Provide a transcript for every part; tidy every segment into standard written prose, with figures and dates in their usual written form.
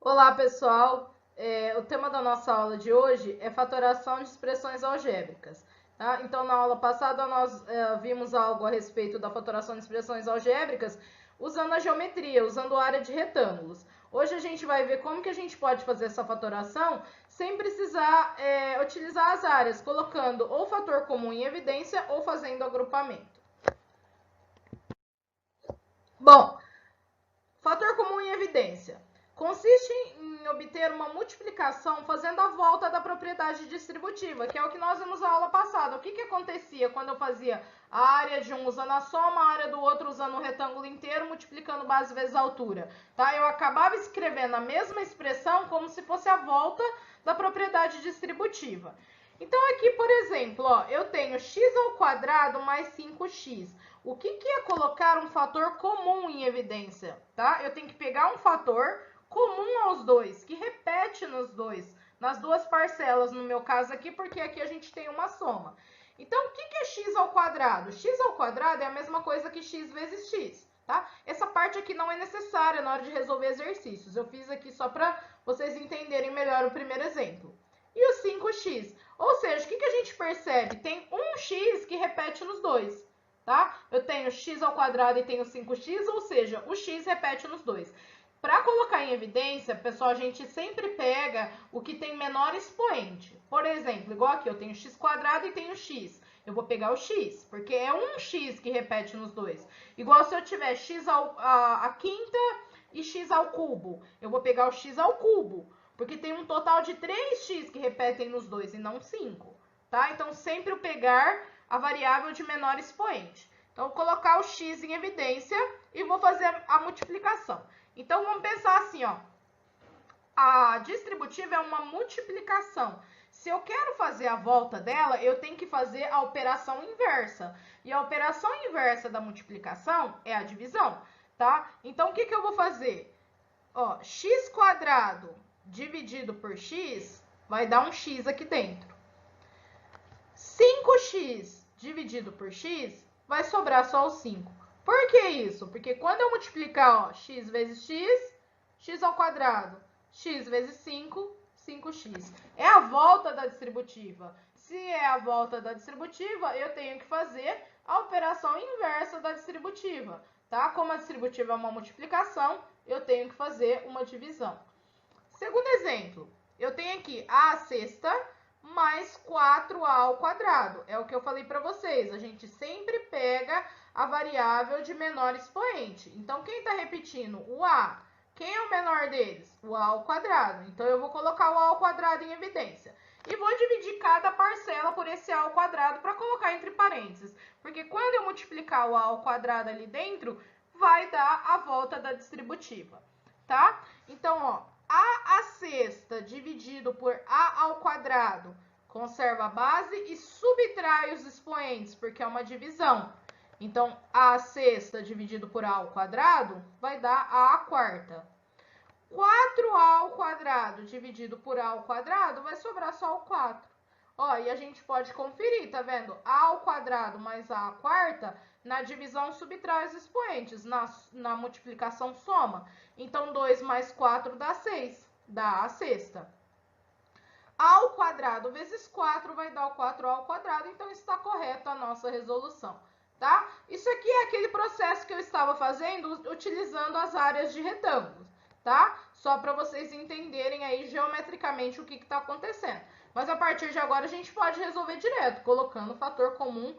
Olá, pessoal! O tema da nossa aula de hoje é fatoração de expressões algébricas. Tá? Então, na aula passada, nós vimos algo a respeito da fatoração de expressões algébricas usando a geometria, usando a área de retângulos. Hoje a gente vai ver como que a gente pode fazer essa fatoração sem precisar utilizar as áreas, colocando ou fator comum em evidência ou fazendo agrupamento. Bom, fator comum em evidência. Consiste em obter uma multiplicação fazendo a volta da propriedade distributiva, que é o que nós vimos na aula passada. O que acontecia quando eu fazia a área de um usando a soma, a área do outro usando o retângulo inteiro, multiplicando base vezes altura? Tá? Eu acabava escrevendo a mesma expressão como se fosse a volta da propriedade distributiva. Então, aqui, por exemplo, ó, eu tenho x ao quadrado mais 5x. O que é colocar um fator comum em evidência? Tá? Eu tenho que pegar um fator comum aos dois, que repete nos dois, nas duas parcelas, no meu caso aqui, porque aqui a gente tem uma soma. Então, o que é x ao quadrado? X ao quadrado é a mesma coisa que x vezes x, tá? Essa parte aqui não é necessária na hora de resolver exercícios. Eu fiz aqui só para vocês entenderem melhor o primeiro exemplo. E o 5x? Ou seja, o que a gente percebe? Tem um x que repete nos dois, tá? Eu tenho x ao quadrado e tenho 5x, ou seja, o x repete nos dois. Para colocar em evidência, pessoal, a gente sempre pega o que tem menor expoente. Por exemplo, igual aqui, eu tenho x quadrado e tenho x. Eu vou pegar o x, porque é um x que repete nos dois. Igual se eu tiver x a quinta e x ao cubo. Eu vou pegar o x ao cubo, porque tem um total de 3x que repetem nos dois e não 5. Tá? Então, sempre eu pegar a variável de menor expoente. Então, vou colocar o x em evidência e vou fazer a multiplicação. Então, vamos pensar assim, ó. A distributiva é uma multiplicação. Se eu quero fazer a volta dela, eu tenho que fazer a operação inversa. E a operação inversa da multiplicação é a divisão, tá? Então, o que eu vou fazer? Ó, x quadrado dividido por x vai dar um x aqui dentro. 5x dividido por x vai sobrar só o 5. Por que isso? Porque quando eu multiplicar, ó, x vezes x, x ao quadrado, x vezes 5, 5x. É a volta da distributiva. Se é a volta da distributiva, eu tenho que fazer a operação inversa da distributiva, tá? Como a distributiva é uma multiplicação, eu tenho que fazer uma divisão. Segundo exemplo, eu tenho aqui a sexta mais 4a ao quadrado. É o que eu falei para vocês. A gente sempre pega a variável de menor expoente. Então, quem está repetindo? O a. Quem é o menor deles? O a ao quadrado. Então, eu vou colocar o a ao quadrado em evidência. E vou dividir cada parcela por esse a ao quadrado para colocar entre parênteses. Porque quando eu multiplicar o a ao quadrado ali dentro, vai dar a volta da distributiva, tá? Então, ó, a sexta dividido por a ao quadrado conserva a base e subtrai os expoentes, porque é uma divisão. Então, a sexta dividido por a ao quadrado vai dar a quarta. 4a ao quadrado dividido por a ao quadrado vai sobrar só o 4. Ó, e a gente pode conferir, tá vendo? A ao quadrado mais a quarta, na divisão subtrai os expoentes, na multiplicação soma. Então, 2 mais 4 dá 6, dá a sexta. A ao quadrado vezes 4 vai dar o 4a ao quadrado, então está correta a nossa resolução, tá? Isso aqui é aquele processo que eu estava fazendo utilizando as áreas de retângulos, tá? Só para vocês entenderem aí geometricamente o que está acontecendo. Mas a partir de agora a gente pode resolver direto, colocando o fator comum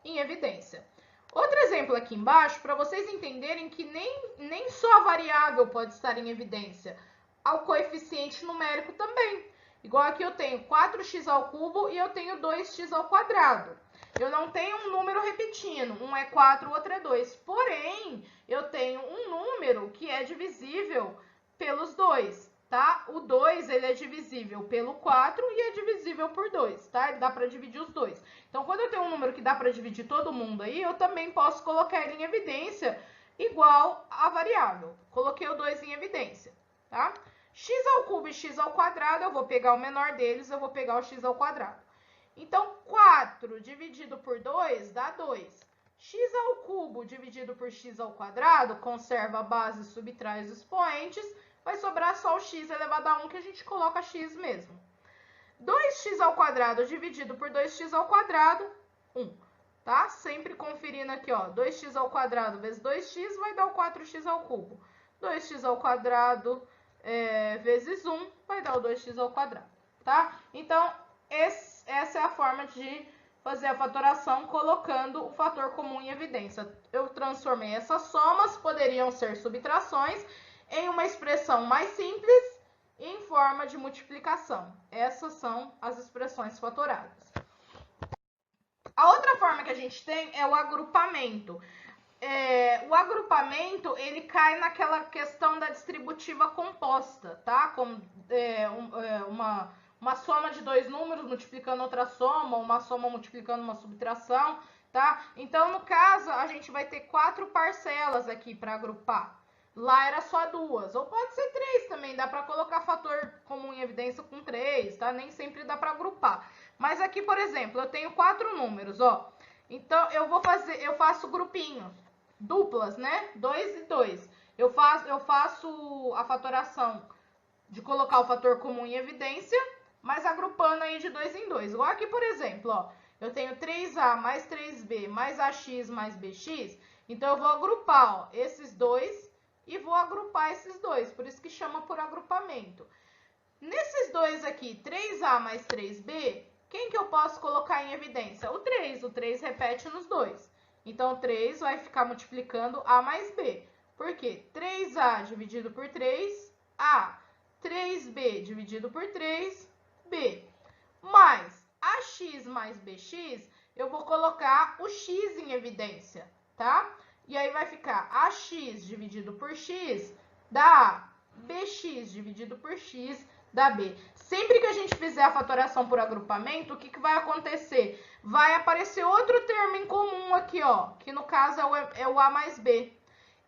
em evidência. Outro exemplo aqui embaixo, para vocês entenderem que nem só a variável pode estar em evidência, o coeficiente numérico também. Igual aqui eu tenho 4x ao cubo e eu tenho 2x ao quadrado. Eu não tenho um número repetindo, um é 4, o outro é 2. Porém, eu tenho um número que é divisível pelos dois, tá? O 2, ele é divisível pelo 4 e é divisível por 2, tá? Dá para dividir os dois. Então, quando eu tenho um número que dá para dividir todo mundo aí, eu também posso colocar ele em evidência igual a variável. Coloquei o 2 em evidência, tá? X ao cubo e x ao quadrado, eu vou pegar o menor deles, eu vou pegar o x ao quadrado. Então, 4 dividido por 2 dá 2. X ao cubo dividido por x ao quadrado, conserva a base, subtrai os expoentes, vai sobrar só o x elevado a 1, que a gente coloca x mesmo. 2x ao quadrado dividido por 2x ao quadrado, 1. Tá? Sempre conferindo aqui, ó. 2x ao quadrado vezes 2x vai dar o 4x ao cubo. 2x ao quadrado vezes 1 vai dar o 2x ao quadrado. Tá? Então, essa é a forma de fazer a fatoração colocando o fator comum em evidência. Eu transformei essas somas, poderiam ser subtrações, em uma expressão mais simples em forma de multiplicação. Essas são as expressões fatoradas. A outra forma que a gente tem é o agrupamento. O agrupamento, ele cai naquela questão da distributiva composta, tá? Como uma soma de dois números multiplicando outra soma, uma soma multiplicando uma subtração, tá? Então, no caso, a gente vai ter 4 parcelas aqui para agrupar. Lá era só 2, ou pode ser 3 também, dá para colocar fator comum em evidência com 3, tá? Nem sempre dá para agrupar. Mas aqui, por exemplo, eu tenho 4 números, ó. Então, eu faço grupinhos, duplas, né? 2 e 2. Eu faço a fatoração de colocar o fator comum em evidência, mas agrupando aí de 2 em 2. Igual aqui, por exemplo, ó, eu tenho 3a mais 3b mais ax mais bx, então eu vou agrupar, ó, esses dois e vou agrupar esses dois, por isso que chama por agrupamento. Nesses dois aqui, 3a mais 3b, quem que eu posso colocar em evidência? O 3 repete nos dois. Então, 3 vai ficar multiplicando a mais b. Por quê? 3a dividido por 3, a. 3b dividido por 3, b. Mais ax mais bx, eu vou colocar o x em evidência, tá? E aí vai ficar ax dividido por x dá a, bx dividido por x dá b. Sempre que a gente fizer a fatoração por agrupamento, o que vai acontecer? Vai aparecer outro termo em comum aqui, ó, que no caso é o a mais b.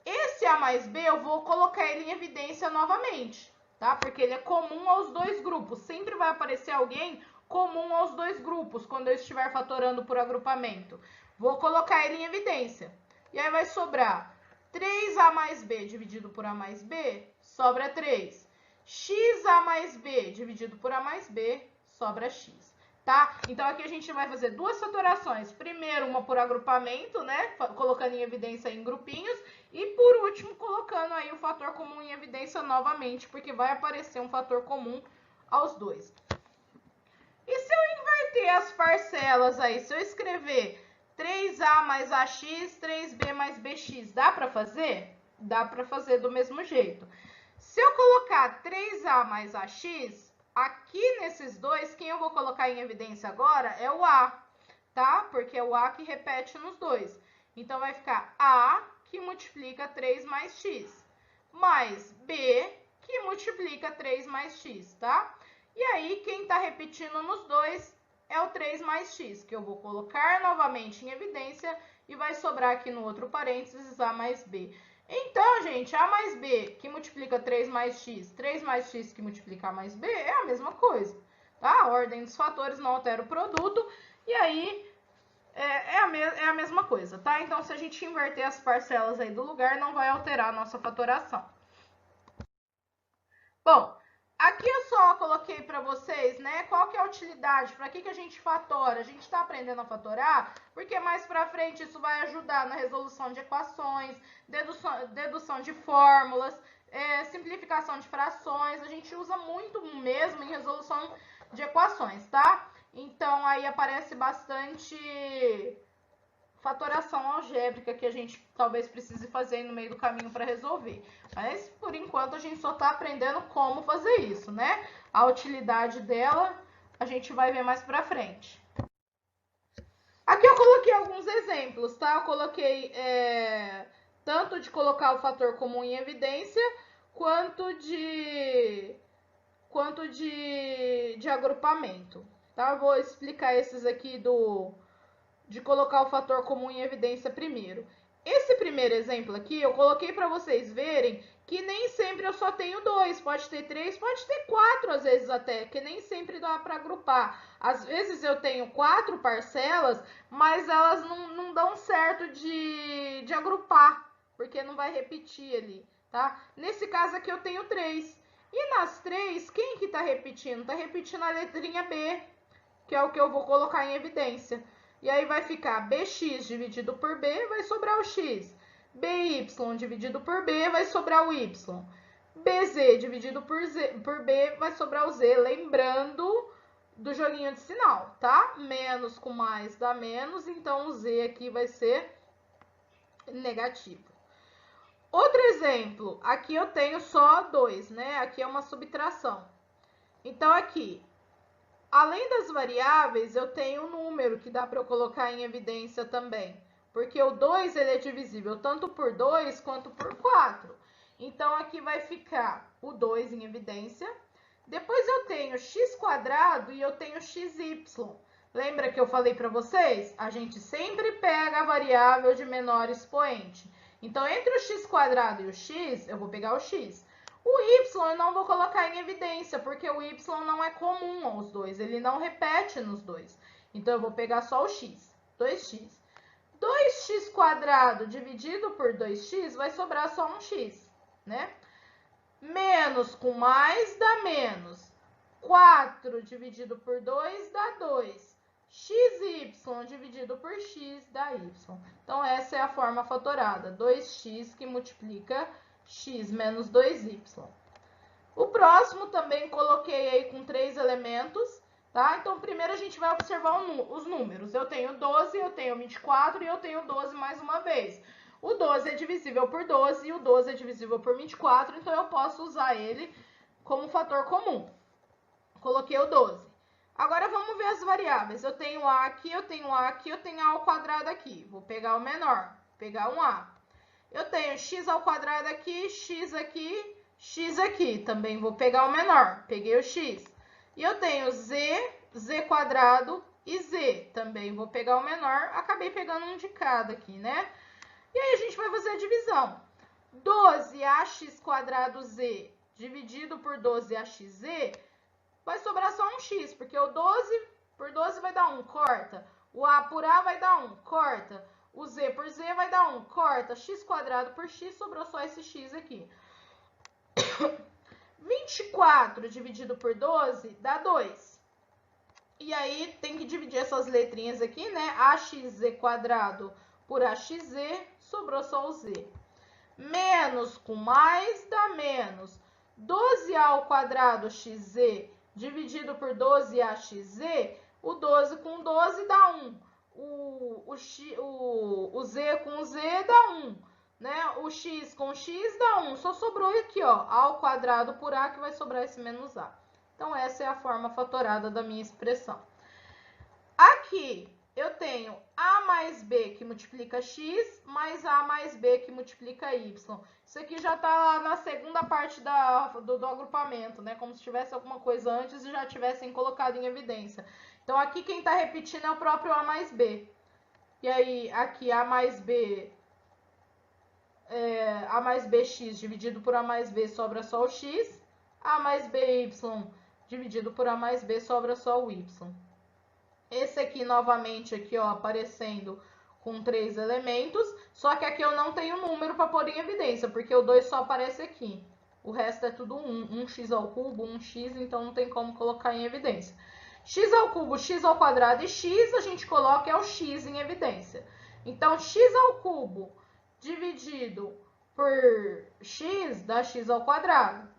Esse a mais b eu vou colocar ele em evidência novamente, tá? Porque ele é comum aos dois grupos. Sempre vai aparecer alguém comum aos dois grupos quando eu estiver fatorando por agrupamento. Vou colocar ele em evidência. E aí vai sobrar 3a mais b dividido por a mais b, sobra 3. Xa mais b dividido por a mais b, sobra x, tá? Então, aqui a gente vai fazer duas fatorações. Primeiro, uma por agrupamento, né? Colocando em evidência em grupinhos. E, por último, colocando aí o fator comum em evidência novamente, porque vai aparecer um fator comum aos dois. E se eu inverter as parcelas aí? Se eu escrever 3a mais ax, 3b mais bx, dá para fazer? Dá para fazer do mesmo jeito. Se eu colocar 3a mais ax, aqui nesses dois, quem eu vou colocar em evidência agora é o a, tá? Porque é o a que repete nos dois. Então, vai ficar a que multiplica 3 mais x, mais b que multiplica 3 mais x, tá? E aí, quem está repetindo nos dois é o 3 mais x, que eu vou colocar novamente em evidência e vai sobrar aqui no outro parênteses a mais b. Então, gente, a mais b que multiplica 3 mais x que multiplica a mais b é a mesma coisa, tá? A ordem dos fatores não altera o produto e aí é a mesma coisa, tá? Então, se a gente inverter as parcelas aí do lugar, não vai alterar a nossa fatoração. Bom, aqui eu só coloquei para vocês, né, qual que é a utilidade, para que a gente fatora. A gente está aprendendo a fatorar, porque mais para frente isso vai ajudar na resolução de equações, dedução de fórmulas, simplificação de frações. A gente usa muito mesmo em resolução de equações, tá? Então, aí aparece bastante fatoração algébrica que a gente talvez precise fazer no meio do caminho para resolver. Mas, por enquanto, a gente só está aprendendo como fazer isso, né? A utilidade dela a gente vai ver mais para frente. Aqui eu coloquei alguns exemplos, tá? Eu coloquei tanto de colocar o fator comum em evidência, quanto de agrupamento, tá? Eu vou explicar esses aqui de colocar o fator comum em evidência primeiro. Esse primeiro exemplo aqui, eu coloquei para vocês verem que nem sempre eu só tenho 2, pode ter 3, pode ter 4 às vezes até, que nem sempre dá para agrupar. Às vezes eu tenho 4 parcelas, mas elas não dão certo de agrupar, porque não vai repetir ali, tá? Nesse caso aqui eu tenho 3. E na nas 3, quem que tá repetindo? Tá repetindo a letrinha B, que é o que eu vou colocar em evidência. E aí vai ficar bx dividido por b, vai sobrar o x. By dividido por b, vai sobrar o y. Bz dividido por b, vai sobrar o z. Lembrando do joguinho de sinal, tá? Menos com mais dá menos, então o z aqui vai ser negativo. Outro exemplo, aqui eu tenho só 2, né? Aqui é uma subtração. Então, aqui, além das variáveis, eu tenho um número que dá para eu colocar em evidência também. Porque o 2, ele é divisível tanto por 2 quanto por 4. Então, aqui vai ficar o 2 em evidência. Depois eu tenho x² e eu tenho xy. Lembra que eu falei para vocês? A gente sempre pega a variável de menor expoente. Então, entre o x² e o x, eu vou pegar o x. O y eu não vou colocar em evidência, porque o y não é comum aos dois, ele não repete nos dois. Então, eu vou pegar só o x, 2x. 2x² dividido por 2x vai sobrar só um x, né? Menos com mais dá menos. 4 dividido por 2 dá 2. XY dividido por x dá y. Então, essa é a forma fatorada. 2x que multiplica x menos 2y. O próximo também coloquei aí com 3 elementos, tá? Então, primeiro a gente vai observar os números. Eu tenho 12, eu tenho 24 e eu tenho 12 mais uma vez. O 12 é divisível por 12 e o 12 é divisível por 24, então eu posso usar ele como fator comum. Coloquei o 12. Agora, vamos ver as variáveis. Eu tenho a aqui, eu tenho a aqui, eu tenho a ao quadrado aqui. Vou pegar o menor, pegar um a. Eu tenho x ao quadrado aqui, x aqui. Também vou pegar o menor, peguei o x. E eu tenho z² e z. Também vou pegar o menor, acabei pegando um de cada aqui, né? E aí, a gente vai fazer a divisão. 12ax² dividido por 12axz vai sobrar só um x, porque o 12 por 12 vai dar 1, corta. O a por a vai dar 1, corta. O z por z vai dar 1, corta. X² por x, sobrou só esse x aqui. 24 dividido por 12 dá 2. E aí, tem que dividir essas letrinhas aqui, né? Axz² por axz, sobrou só o z. Menos com mais dá menos. 12a² xz dividido por 12axz, o 12 com 12 dá 1. O z com z dá 1. Né? O x com x dá 1. Só sobrou aqui, ó, a ao quadrado por a, que vai sobrar esse menos a. Então, essa é a forma fatorada da minha expressão. Aqui, eu tenho a mais b que multiplica x, mais a mais b que multiplica y. Isso aqui já está na segunda parte do agrupamento, né? Como se tivesse alguma coisa antes e já tivessem colocado em evidência. Então, aqui quem está repetindo é o próprio a mais b. E aí, aqui a mais bx dividido por a mais b sobra só o x. A mais by dividido por a mais b sobra só o y. Esse aqui, novamente, aqui, ó, aparecendo com 3 elementos, só que aqui eu não tenho número para pôr em evidência, porque o 2 só aparece aqui. O resto é tudo 1, 1x ao cubo, 1x, então não tem como colocar em evidência. X ao cubo, x ao quadrado e x, a gente coloca é o x em evidência. Então, x ao cubo dividido por x dá x ao quadrado.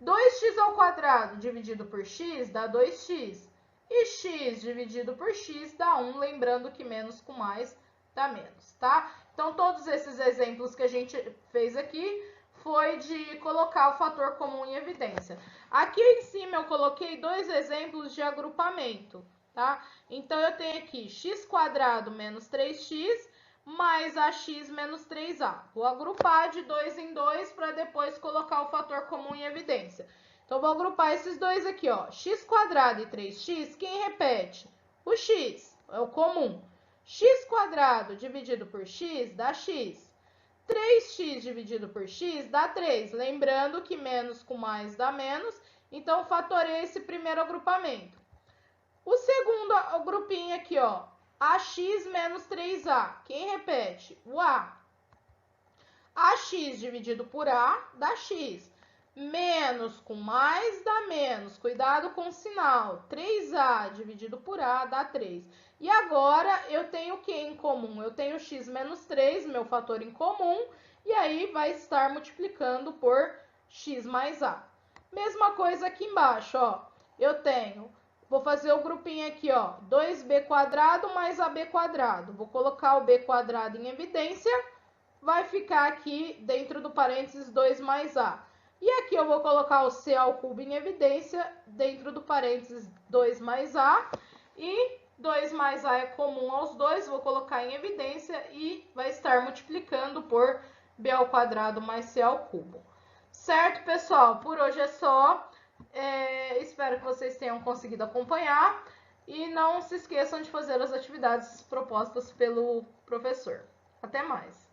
2x ao quadrado dividido por x dá 2x. E x dividido por x dá 1, lembrando que menos com mais dá menos, tá? Então, todos esses exemplos que a gente fez aqui foi de colocar o fator comum em evidência. Aqui em cima eu coloquei 2 exemplos de agrupamento, tá? Então, eu tenho aqui x² menos 3x mais ax menos 3a. Vou agrupar de 2 em 2 para depois colocar o fator comum em evidência. Então, vou agrupar esses dois aqui, ó. X² e 3x, quem repete? O x, é o comum. X² dividido por x dá x. 3x dividido por x dá 3. Lembrando que menos com mais dá menos. Então, fatorei esse primeiro agrupamento. O segundo grupinho aqui, ó. Ax menos 3a. Quem repete? O a. Ax dividido por a dá x. menos com mais dá menos. Cuidado com o sinal. 3A dividido por A dá 3. E agora eu tenho o que em comum? Eu tenho x menos 3, meu fator em comum, e aí vai estar multiplicando por x mais A. Mesma coisa aqui embaixo, ó. Eu tenho, vou fazer o grupinho aqui, ó, 2b quadrado mais ab quadrado. Vou colocar o b quadrado em evidência, vai ficar aqui dentro do parênteses 2 mais a. E aqui eu vou colocar o c ao cubo em evidência, dentro do parênteses 2 mais a. E 2 mais a é comum aos dois, vou colocar em evidência e vai estar multiplicando por b ao quadrado mais c ao cubo. Certo, pessoal? Por hoje é só. Espero que vocês tenham conseguido acompanhar. E não se esqueçam de fazer as atividades propostas pelo professor. Até mais!